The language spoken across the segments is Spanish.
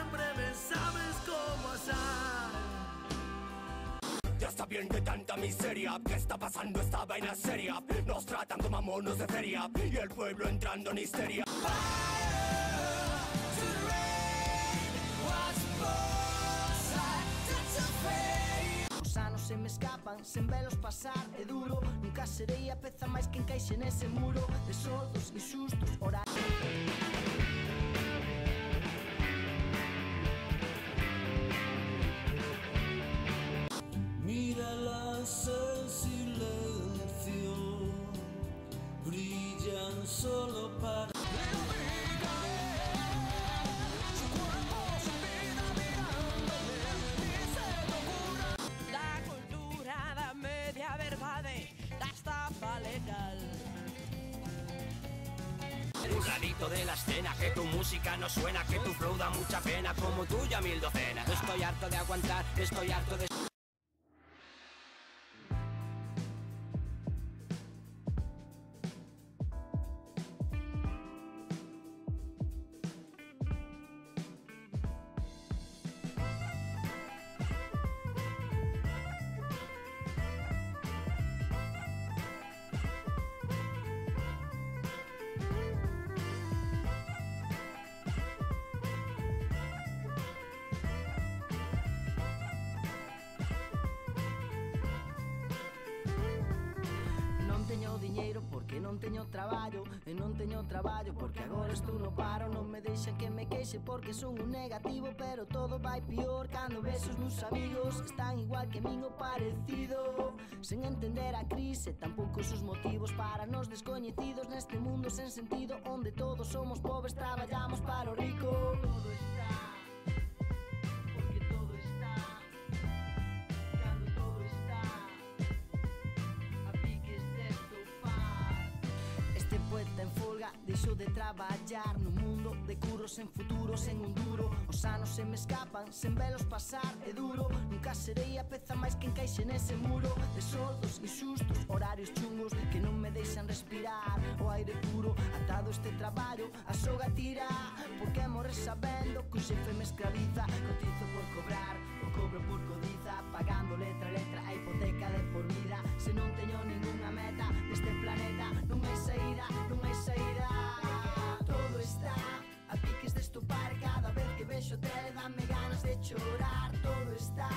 siempre me sabes cómo asar. Ya está bien de tanta miseria. ¿Qué está pasando esta vaina seria? Nos tratan como monos de feria y el pueblo entrando en histeria. Os anos se me escapan, sen velos pasar é duro. Nunca serei a peza máis que encaixe nese muro de soldos, insustos, horarios. Míralas en silencio, brillan solo para... Da cultura, da media verdade, da estafa legal. Un granito de la escena, que tu música no suena, que tu flow da mucha pena, como tuya 1000 docenas. Estoy harto de aguantar, estoy harto de... Diñeiro porque non teño traballo e non teño traballo porque agora estou no paro. Non me deixan que me queixe porque son un negativo, pero todo vai pior cando ves os meus amigos están igual que min ou parecido, sen entender a crise, tampouco os motivos para nos descoñecidos neste mundo sen sentido onde todos somos pobres, traballamos para o rico. Todo está porque todo está cando todo está a piques de estofar. Este poeta en folga deixou de traballar no mundo de curros sen futuro, sen un duro. Os anos se me escapan, sen velos pasar é duro. Nunca serei a peza máis que encaixe nese muro de soldos, insustos, horarios chungos que non me deixan respirar o aire puro. Atado este traballo, a soga tira, porque morre sabendo que o xefe me esclaviza. Cotizo por cobrar, o cobro por codiza, pagando letra a letra a hipoteca de por vida. Se non teño ningunha meta neste planeta, non hai saída, non hai saída. Todo está a piques de estupar, cada vez que vexo tele dame ganas de chorar. Todo está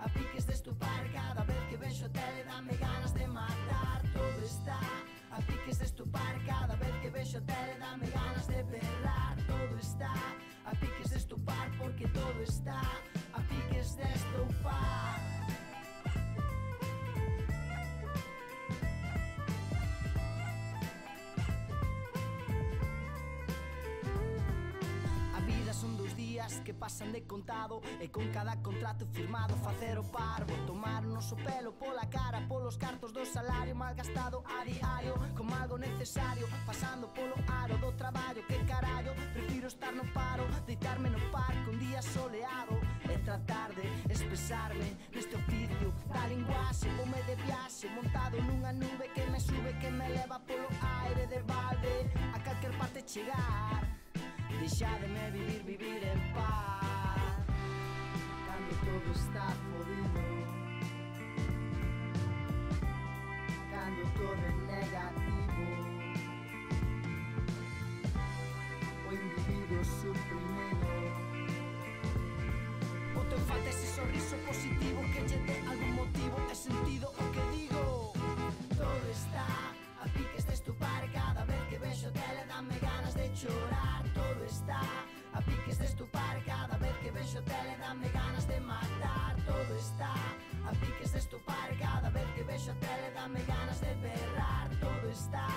a piques de estupar, cada vez que vexo tele dame ganas de matar. Todo está a piques de estupar, cada vez que vexo tele dame ganas de berrar. Todo está a piques de estupar porque todo está a piques de estupar. Son 2 días que pasan de contado e con cada contrato firmado facer o parvo, tomar o noso pelo pola cara, polos cartos do salario malgastado a diario como algo necesario, pasando polo aro do traballo. Que carallo, prefiro estar no paro, deitarme no parque un día soleado e tratar de expresarme neste oficio da linguaxe. Voume de viaxe montado nunha nube que me sube, que me leva polo aire de balde a calquer parte chegar. Deixádeme vivir, vivir en paz cando todo está jodido, cando todo é negativo, o individuo suprimido. Boto en falta ese sorriso positivo que lle dé algún motivo e sentido o que digo. Todo está a piques de estupar, cada vez que vexo tele dame ganas de chorar. Todo está a piques de estupar, cada vez que vexo tele dame ganas de matar. Todo está a piques de estupar, cada vez que vexo tele dame ganas de berrar. Todo está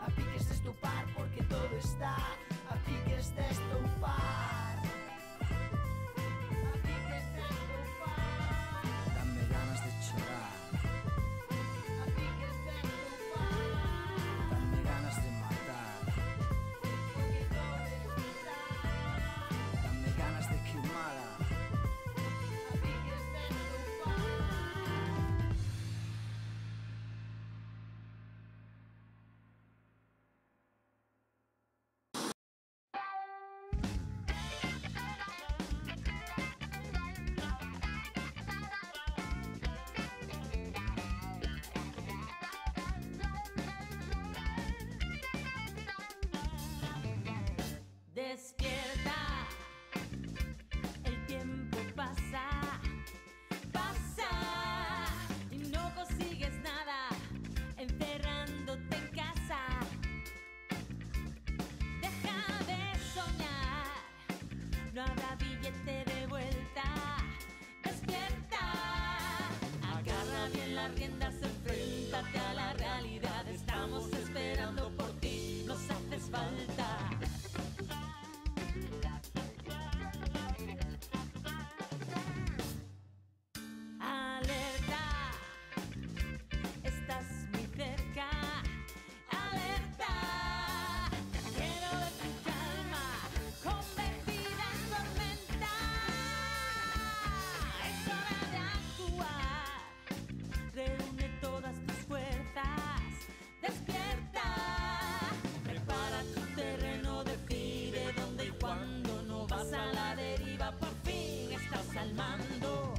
a piques de estupar porque todo está a piques de estupar. A piques de estupar, dame ganas de chorar. A piques de estupar, dame ganas de matar. Porque todo está, dame ganas de quemarla. A piques de estupar. riendas, enfréntate a la realidad. Estamos esperando por ti, nos haces falta. Alerta, estás muy cerca. Alerta, quiero de tu calma, convertida en tormenta. Es hora de actuar, reúne todas tus fuerzas, despierta. Prepara tu terreno, decide dónde y cuándo. No vas a la deriva, por fin estás al mando.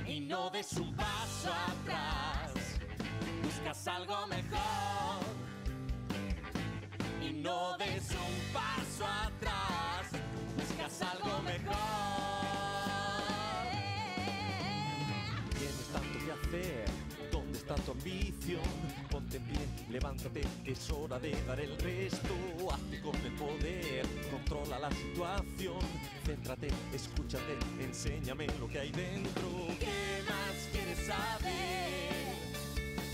Y no des un paso atrás, buscas algo mejor. Y no des un paso atrás, buscas algo mejor. Tienes tanto que hacer, ¿dónde está tu ambición? Ponte en pie, levántate, es hora de dar el resto. Hazte con el poder, controla la situación. Céntrate, escúchate, enséñame lo que hay dentro. ¿Qué más quieres saber?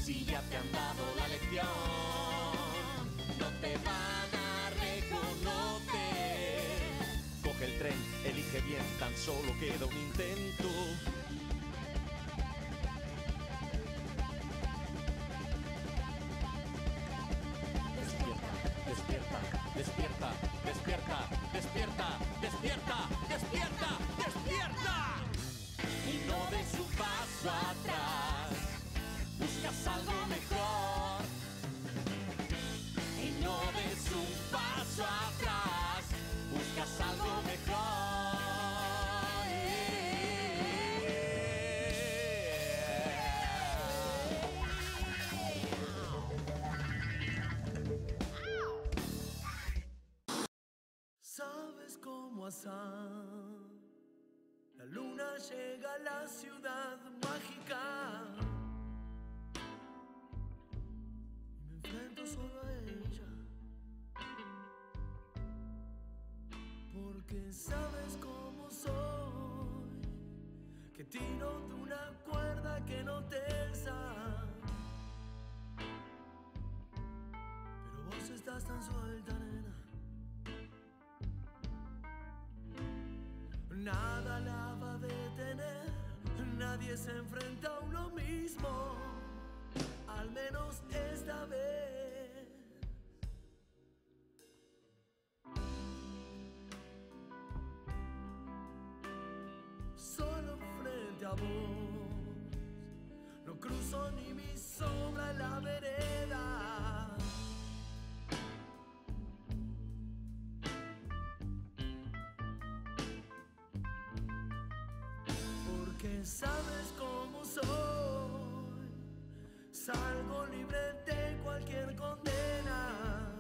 Si ya te han dado la lección, no te van a reconocer. Coge el tren, elige bien, tan solo queda un intento. Despierta, despierta, despierta, despierta, despierta, despierta, despierta. Y no des un paso atrás, buscas algo mejor. Y no des un paso atrás, buscas algo mejor. Sabes cómo asar. La luna llega a la ciudad mágica y me enfrento solo a ella, porque sabes cómo soy, que tiro de una cuerda que no tensa, pero vos estás tan suelta, nena. Nada la va a detener, nadie se enfrenta a uno mismo, al menos esta vez. Solo frente a vos, no cruzo ni mi sombra en la vereda. Que sabes cómo soy, salgo libre de cualquier condena.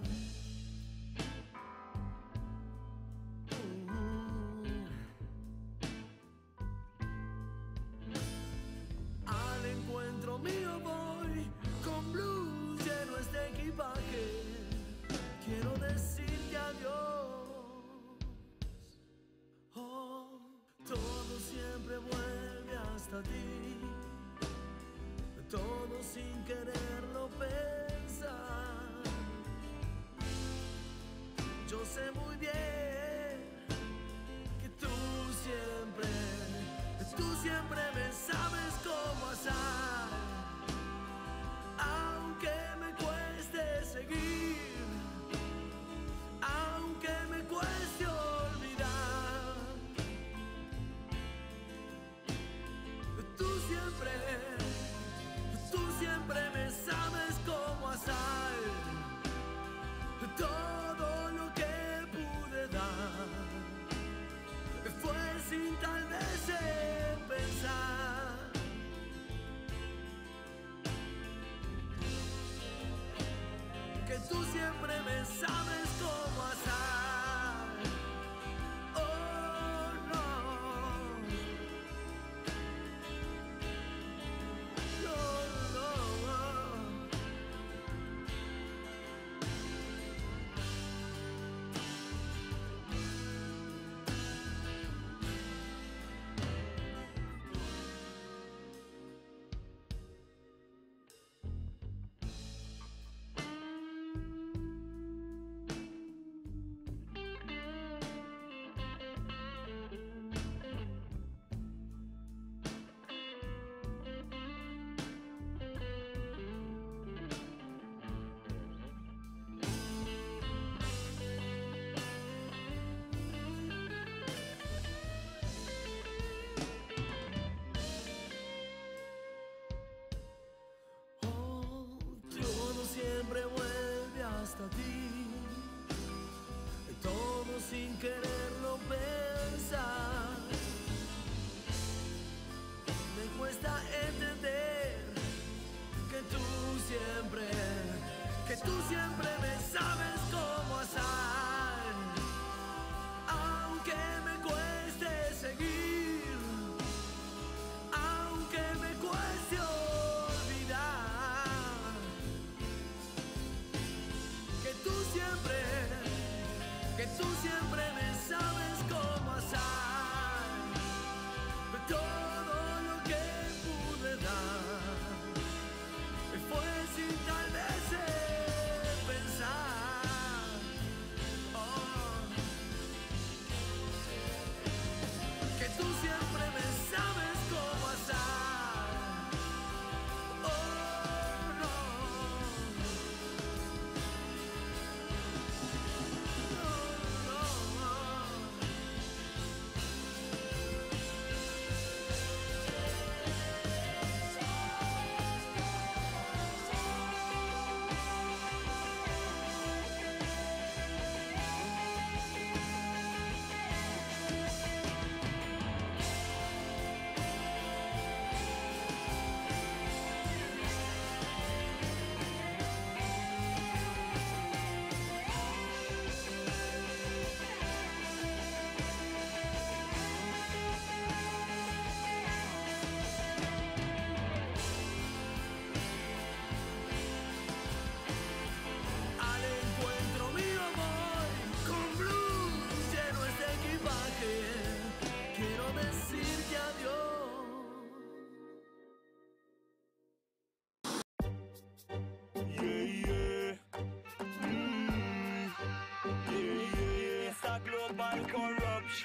Al encuentro mío voy, con blues lleno este equipaje. Quiero decirte adiós. Oh, todo siempre vuelve hasta ti, todo sin quererlo pensar. Yo sé muy bien que tú siempre me sabes cómo asar, aunque me cueste seguir, aunque me cueste olvidar. Tú siempre me sabes cómo asar todo lo que pude dar. Fue sin tal vez pensar. Que tú siempre me sabes cómo asar. Oh, no.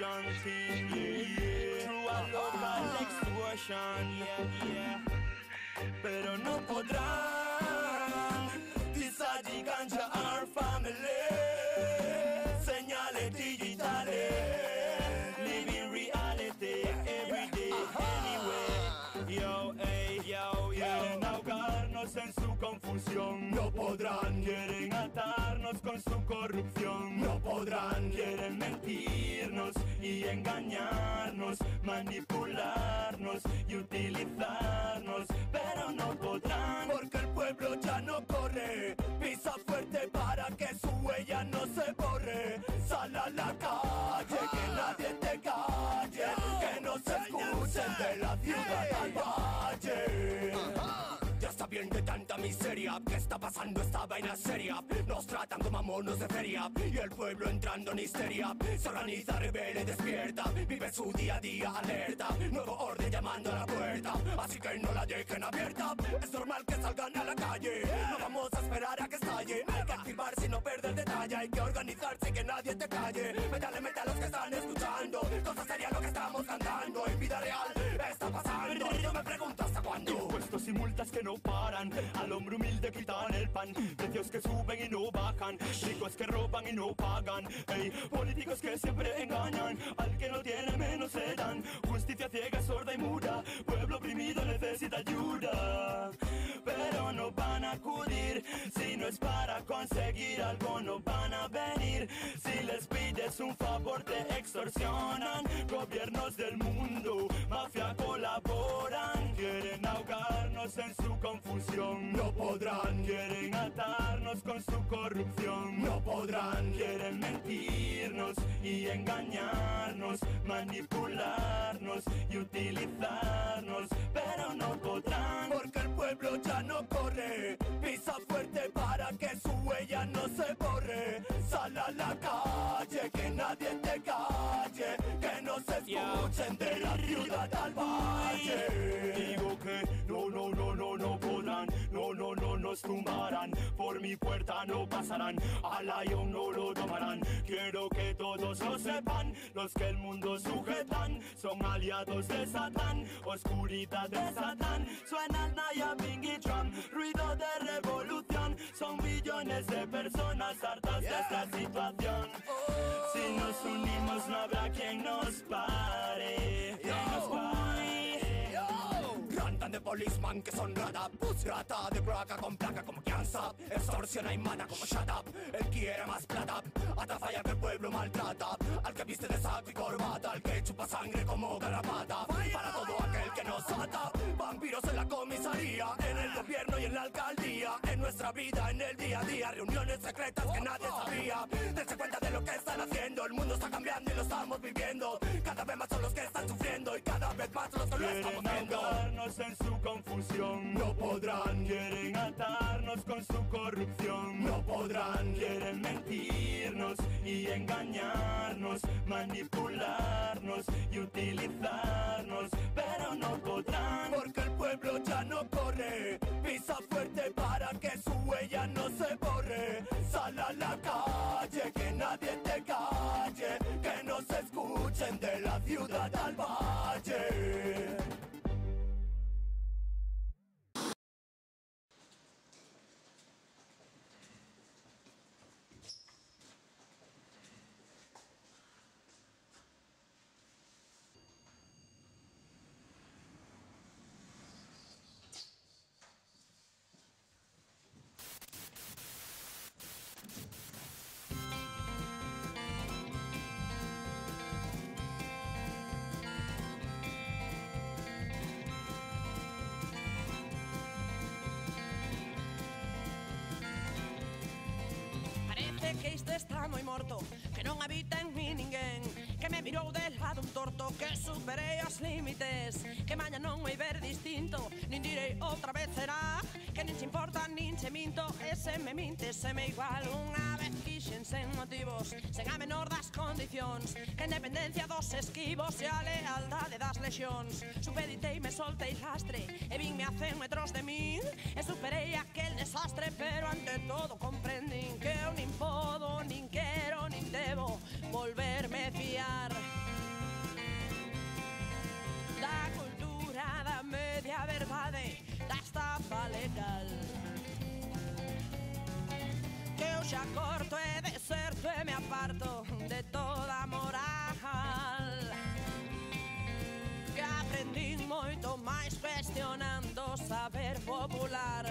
extortion thing, yeah. Through a local extortion, yeah. Pero no podrán disagi ganja our family. Señales digitales, living reality every day, anyway. Yo, ey, yo, quieren ahogarnos en su confusión. No podrán. Quieren atarnos con su corrupción. No podrán. Quieren mentirnos y engañarnos, manipularnos y utilizarnos, pero no podrán. Porque el pueblo ya no corre, pisa fuerte para que su huella no se borre. Sal a la calle, que nadie te calle, que no se escuchen de la ciudad al valle. Ya está bien de tanta miseria. ¿Qué está pasando esta vaina seria? Nos tratan como monos de feria y el pueblo entrando en histeria. Se organiza, rebelde, despierta, vive su día a día alerta. Nuevo orden llamando a la puerta, así que no la dejen abierta. Es normal que salgan a la calle, no vamos a esperar a que estalle. Hay que activarse y no perder detalle. Hay que organizarse y que nadie te calle. Métale, meta a los que están escuchando. Cosa seria lo que estamos cantando. En vida real está pasando y yo me pregunto hasta cuándo. Impuestos y multas que no paran, al hombre humilde quitan el pan. Precios que suben y no bajan, ricos que roban y no pagan. Ey, políticos que siempre engañan, al que no tiene menos se dan. Justicia ciega, sorda y muda, pueblo oprimido necesita ayuda. Pero no van a acudir, si no es para conseguir algo no van a venir. Si les pides un favor te extorsionan. Gobiernos del mundo, mafia colaboran. Quieren ahogarnos en su confusión. No podrán. Quieren atarnos con su corrupción. No podrán. Quieren mentirnos y engañarnos, manipularnos y utilizarnos, pero no podrán. Porque el pueblo ya no corre, pisa fuerte para que su huella no se borre. Sal a la calle, que nadie te calle, que no se escuchen de la ciudad al valle. Digo que no podrán, no nos tumbarán. Por mi puerta no pasarán, al Lion no lo tomarán. Quiero que todos lo sepan, los que el mundo sujetan son aliados de Satán, oscuridad de Satán. Suena el Naya Bingy Drum, ruido de revolución. Son billones de personas hartas de esta situación. Si nos unimos no habrá quien nos pare, Rantan de policeman que son rata, rata de braca con placa como cansa. Extorsiona y mata como shut up. Él quiere más plata, atafalla que el pueblo maltrata. Al que viste de saco y corbata, al que chupa sangre como garrapata. Para todo aquel que nos ata, vampiros en la comisaría, en el gobierno y en la alcaldía. En nuestra vida, en el día a día, reuniones secretas que nadie sabía. Dense cuenta de lo que están haciendo, el mundo está cambiando y lo estamos viviendo. Cada vez más son los que están sufriendo y cada vez más los que lo estamos viendo. En su confusión, no podrán. Quieren atarnos con su corrupción, no podrán. Quieren mentirnos y engañarnos, manipularnos y utilizarnos, pero no podrán. Porque el pueblo ya no corre, pisa fuerte para que su huella no se borre. Sal a la calle, que nadie te calle, que no se escuchen de la ciudad al valle. Que isto está moi morto, que non habita en mí ninguén, que me mirou del lado un torto, que superei os límites, que maña non vai ver distinto, nin direi outra vez será, que nin se importa nin se minto, e se me mintes se me igual. Unha vez quixen sen motivos, sen a menor das condicións, que a independencia dos esquivos e a lealdade das lexións. Supeditei, me soltei lastre, e vinme a 100 metros de min, e superei aquel desastre, pero ante todo comprendín que eu nin podo, nin quero, nin debo volverme fiar. xa corto e deserto e me aparto de toda moral. Que aprendín moito máis cuestionando o saber popular.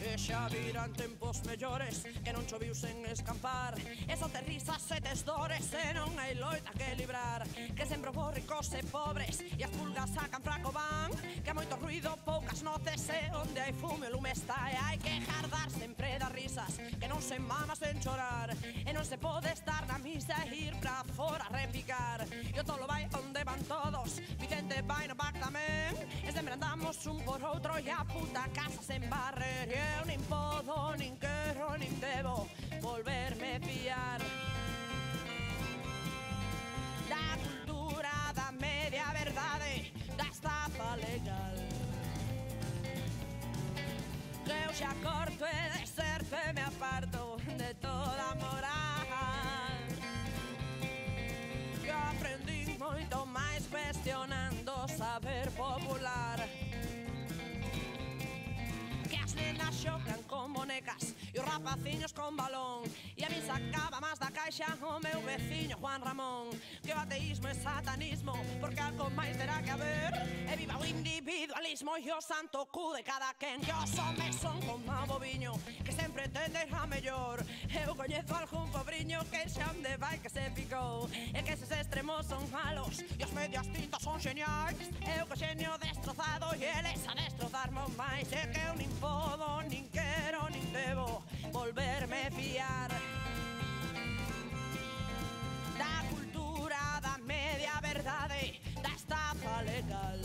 E xa virán tempos mellores que non choviu sen escampar. E só tes risas e tes dores e non hai loita que librar. Que sempre houbo ricos e pobres e as pulgas sacan fraco van. Que hai moito ruido, poucas noces e onde hai fume o lume está. E hai que jardar sempre das risas que non se mama sen chorar. E non se pode estar na misa e ir pra fora a repicar. E o tolo vai onde van todos, Vicente vai no back tamén. E sempre andamos un por outro e a puta casa sen barrer. E eu nin podo, nin quero, nin debo volverme fiar da cultura, da media verdade, da estafa legal. Que eu xa corto e deserto e me aparto de toda moral. Que aprendí moito máis cuestionando o saber popular. Que as nenas xocan con bonecas e os rapaciños con balón. E a mí sacaba máis da caixa o meu veciño Juan Ramón. Que o ateísmo é satanismo, porque algo máis terá que haber. E viva o individualismo e o santo cu de cada quen. Que os homes son como o boviño, que sempre tenderá mellor. Eu coñezo algún pobriño que xa onde vai que se picou. E que eses extremos son malos e os medios tintos son xeniais. Eu co xenio destrozado e eles a destrozarmo máis. E que eu nin podo, nin quero, nin debo volverme fiar da cultura, da media verdade, da estafa legal.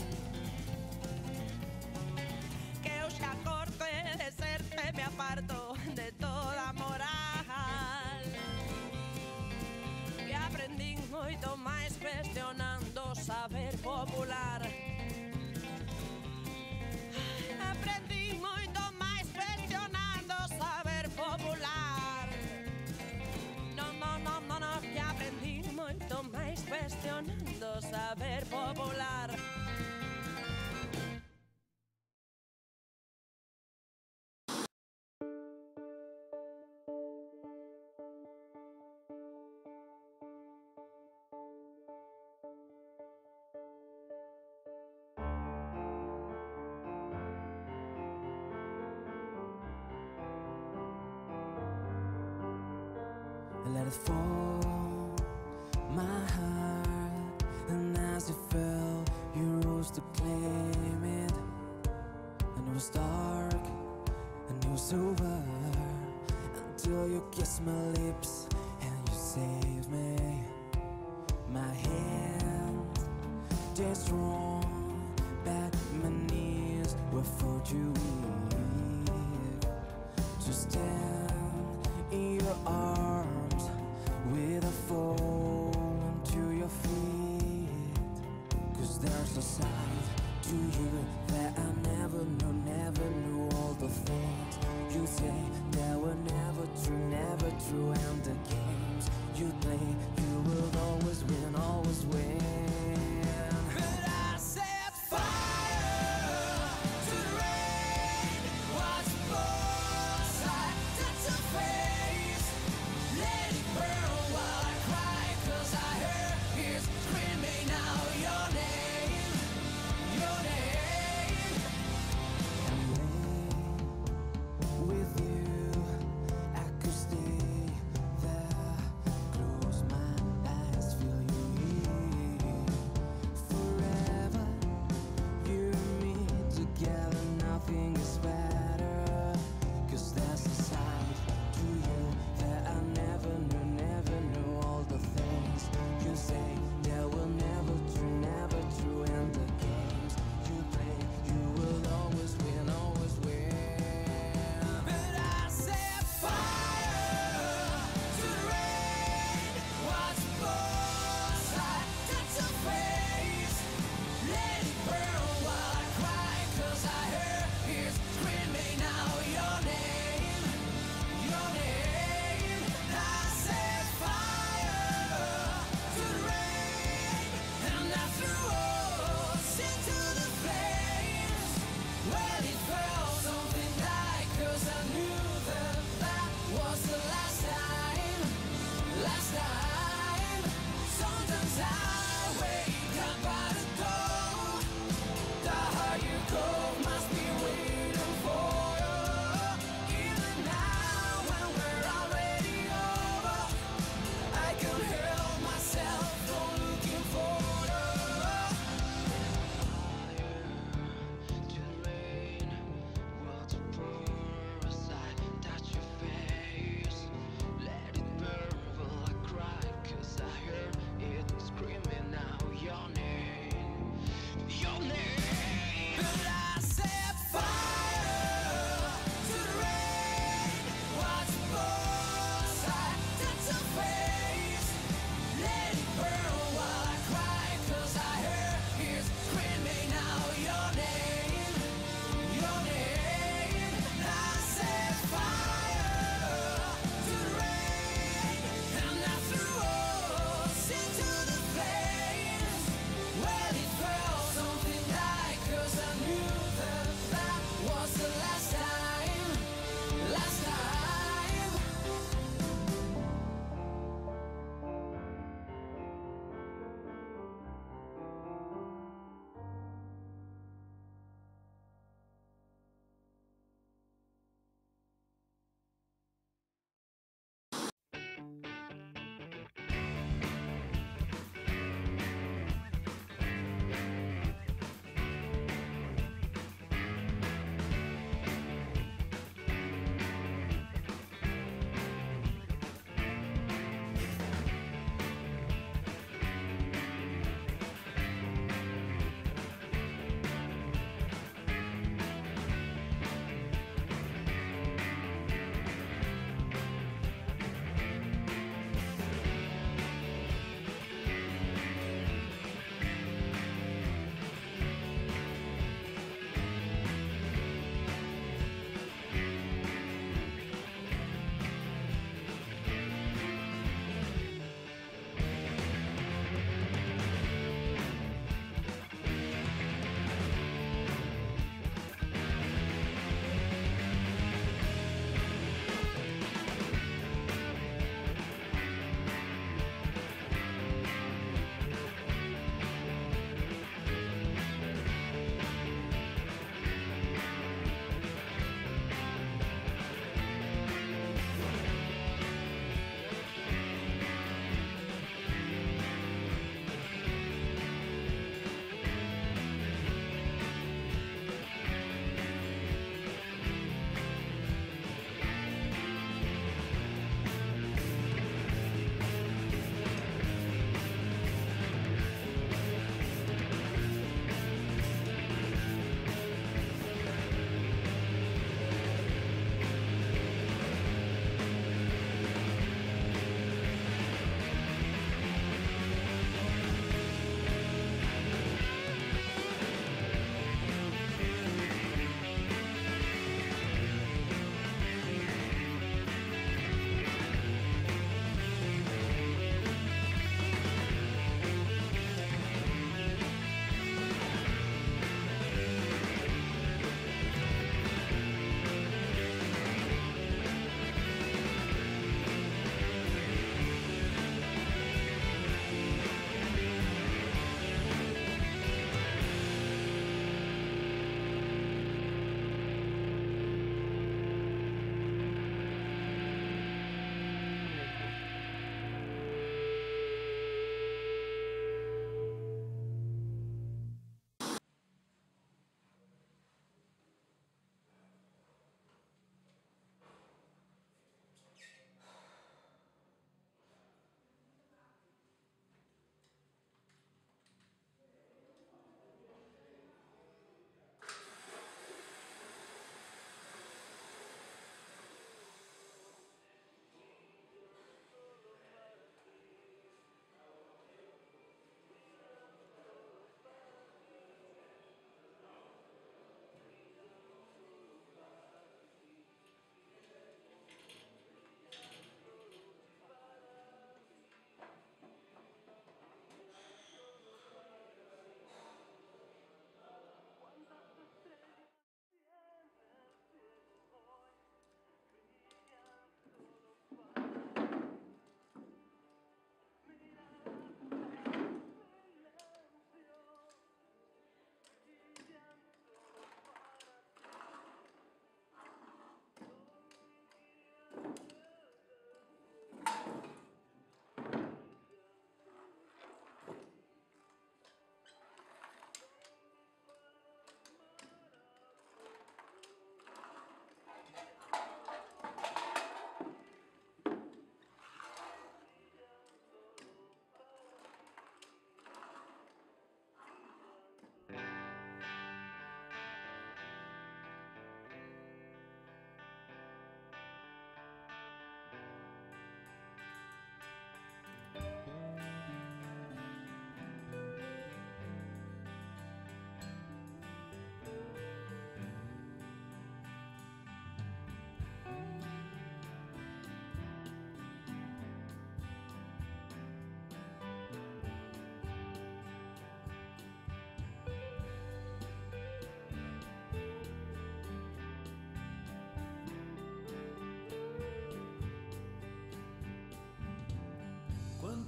Que eu xa corto e deserto e me aparto de toda moral. Que aprendín moito máis cuestionando o saber popular. Aprendí moito máis cuestionando o saber popular. No, que aprendí moito máis cuestionando o saber popular. Let it fall, my heart. And as it fell, you rose to claim it. And it was dark, and it was over, until you kissed my lips and you saved me. My hands, they're strong, but my knees were far too weak to stand in your arms without falling to your feet. 'Cause there's a side to you that I never knew all the things you say that were never true, and the games you play, you will always win, always win. But I set fire to the rain, watch both sides touch your face, let it burn while I cry, 'cause I heard it screaming out your name, your name. And with you I could stay there, close my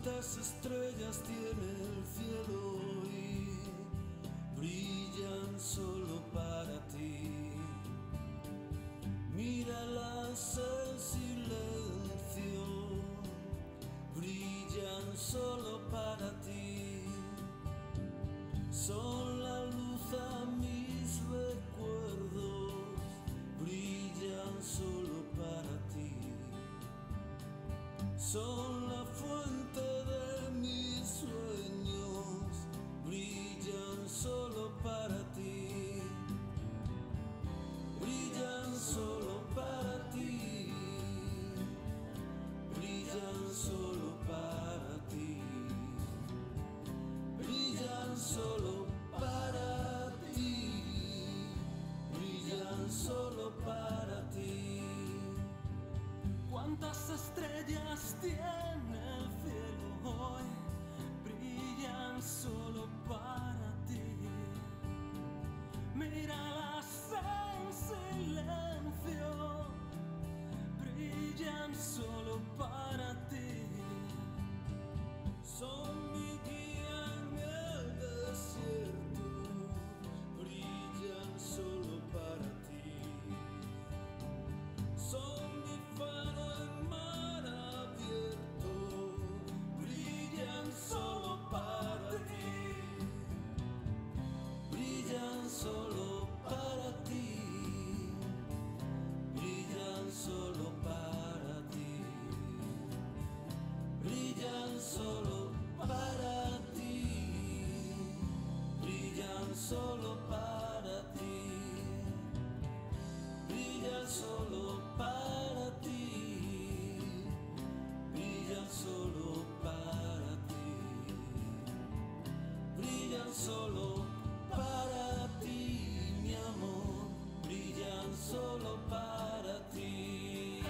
¿Cuántas estrellas tiene el cielo y brillan solo para ti? Míralas en silencio, brillan solo para ti. Son la luz a mis recuerdos, brillan solo para ti. Son la fuente de mis sueños, brillan solo para ti. Brillan solo para ti. Brillan solo para ti. Brillan solo para ti. Brillan solo para ti. ¿Cuántas estrellas tiene el cielo hoy? Brillan solo para ti. Míralas en silencio, brillan solo para ti. Son mi guía en el desierto, brillan solo para ti. Son mi faro en mar abierto, brillan solo para ti. Brillan solo para ti. Brillan solo para ti. Brillan solo para ti. Brillan solo para ti. Brillan solo para ti. Brillan solo para ti. Brillan solo para ti, mi amor. Brillan solo para ti.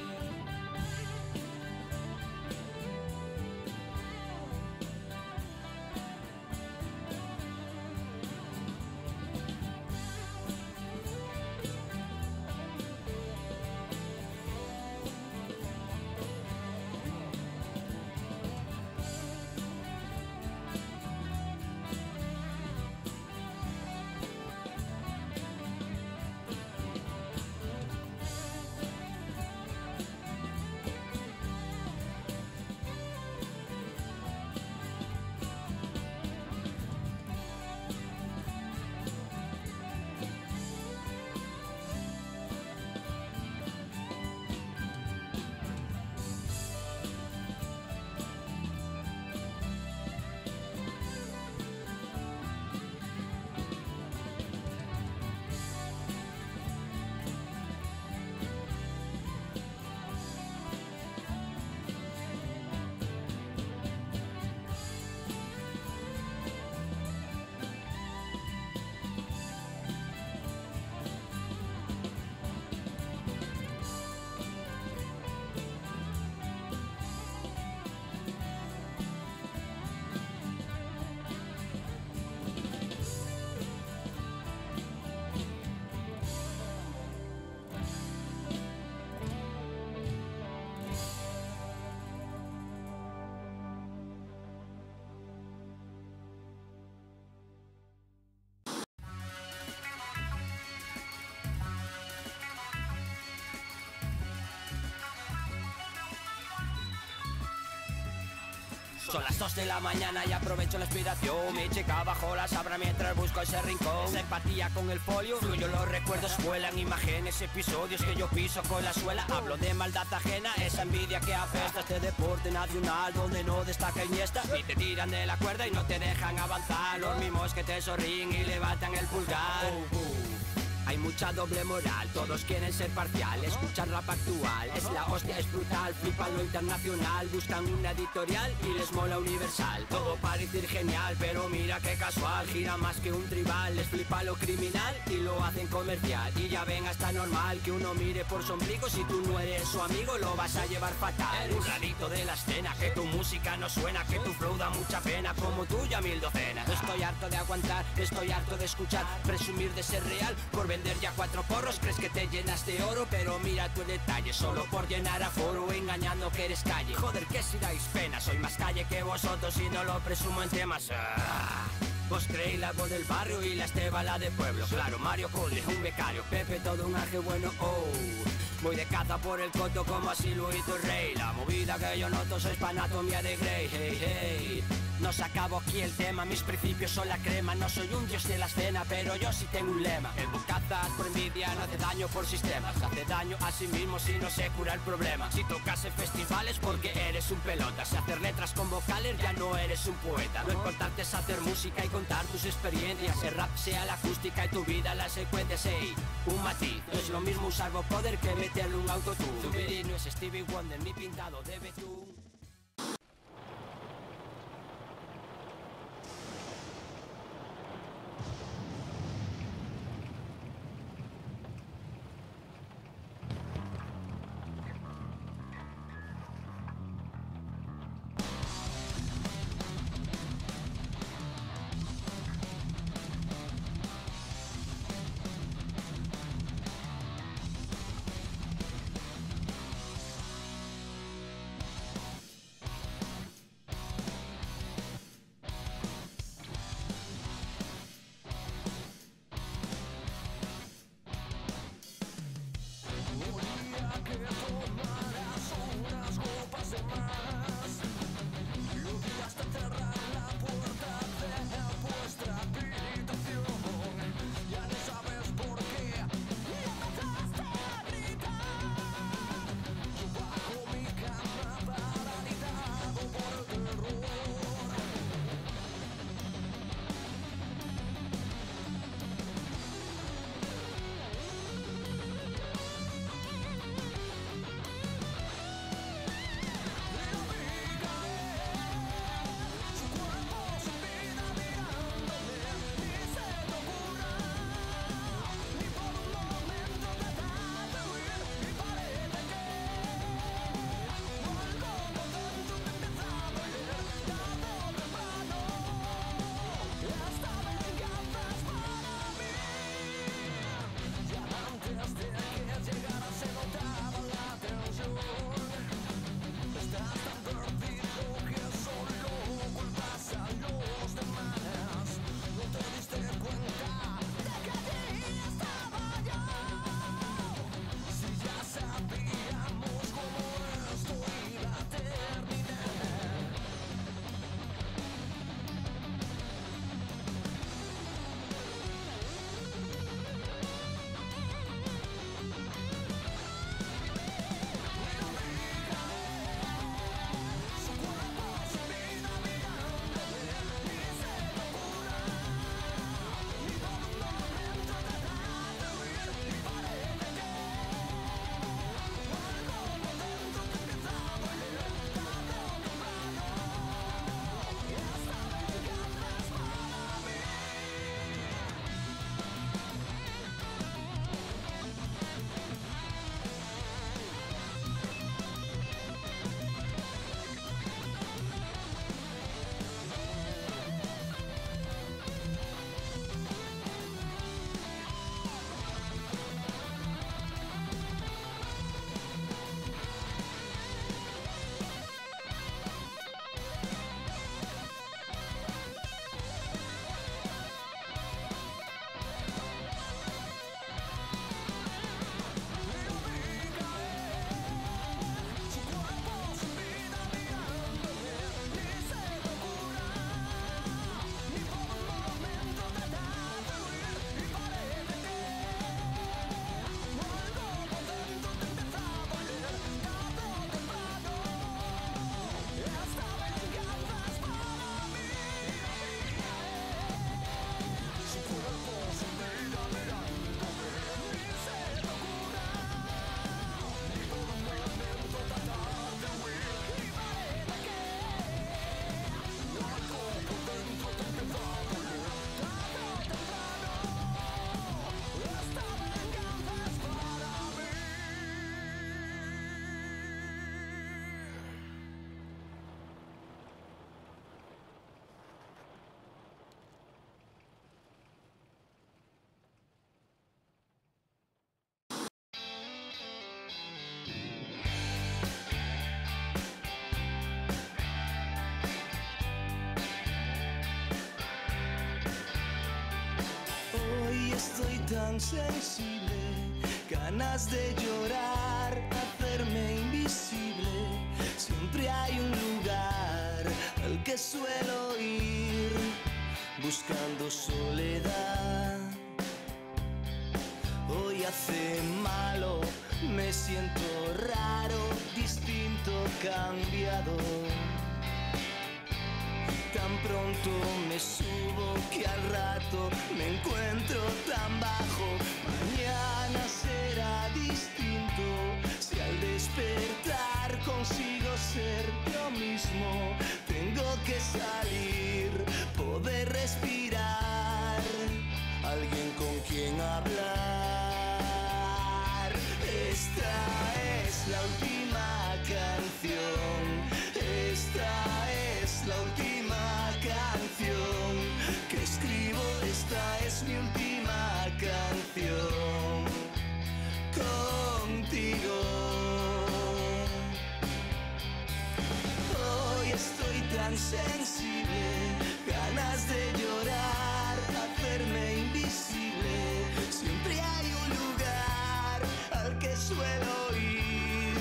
Son las 2 de la mañana y aprovecho la inspiración. Mi chica bajo la sabra mientras busco ese rincón. Esa empatía con el folio, fluyo los recuerdos, vuelan imágenes, episodios que yo piso con la suela. Hablo de maldad ajena, esa envidia que apesta. Este deporte nacional donde no destaca Iniesta. Y te tiran de la cuerda y no te dejan avanzar. Los mismos que te sonríen y levantan el pulgar. Hay mucha doble moral, todos quieren ser parcial. Escuchan rap actual, es la hostia, es brutal. Flipan lo internacional, buscan una editorial y les mola universal. Todo parece ir genial, pero mira qué casual. Gira más que un tribal, les flipa lo criminal y lo hacen comercial. Y ya ven, hasta normal que uno mire por su ombligo. Si tú no eres su amigo lo vas a llevar fatal. Un rarito de la escena, que tu música no suena, que tu flow da mucha pena, como tuya 1000 docenas. Estoy harto de aguantar, estoy harto de escuchar, presumir de ser real por vender ya 4 porros, crees que te llenas de oro, pero mira tu detalle, solo por llenar aforo, engañando que eres calle. Joder, que si dais pena, soy más calle que vosotros y no lo presumo en temas. Vos creéis la voz del barrio y la Esteba la de pueblo. Claro, Mario Conde, un becario, Pepe todo un ángel bueno, oh. Voy de caza por el coto como así Luito Rey. La movida que yo noto sois pa' anatomía de Grey, hey, hey. No se acabo aquí el tema, mis principios son la crema. No soy un dios de la escena, pero yo sí tengo un lema. El bocazas por envidia no hace daño por sistemas, hace daño a sí mismo si no se cura el problema. Si tocas en festivales porque eres un pelota, si hacer letras con vocales ya no eres un poeta. Lo importante es hacer música y contar tus experiencias. El rap sea la acústica y tu vida la secuencia, hey. Un matiz, no es lo mismo usar vocoder que meterle un autotune. Zubiri no es Stevie Wonder ni pintado de betún. Hoy estoy tan sensible, ganas de llorar, hacerme invisible. Siempre hay un lugar al que suelo ir, buscando soledad. Hoy hace malo, me siento raro, distinto, cambiado. Tan pronto me subo que al rato me encuentro tan bajo. Mañana será distinto si al despertar consigo ser yo mismo. Tengo que salir, poder respirar, alguien con quien hablar. Esta es la última canción, esta es la última canción que escribo, esta es mi última canción contigo. Hoy estoy tan sensible, ganas de llorar, hacerme invisible. Siempre hay un lugar al que suelo ir.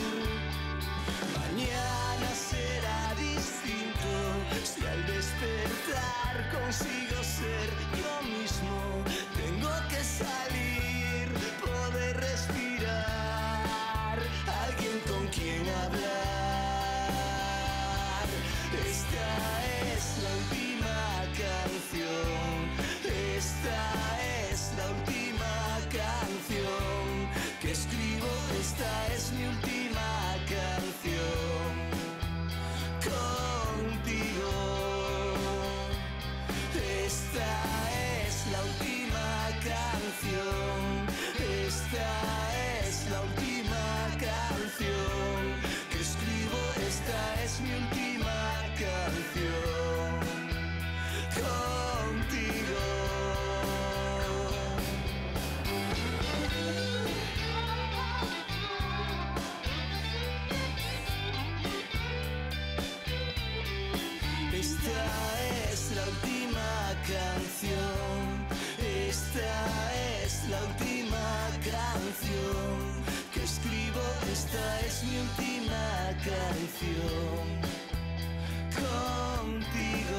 Mañana será distinto si al despertar consigo ser yo mismo. Tengo que salir, poder respirar, alguien con quien hablar. Esta es la última canción, esta es la última canción que escribo, esta es mi última canción contigo. Esta es la última canción, esta es la última canción que escribo, esta es mi última canción contigo. Esta es la última canción, esta es la última canción que escribo, esta es mi última canción contigo.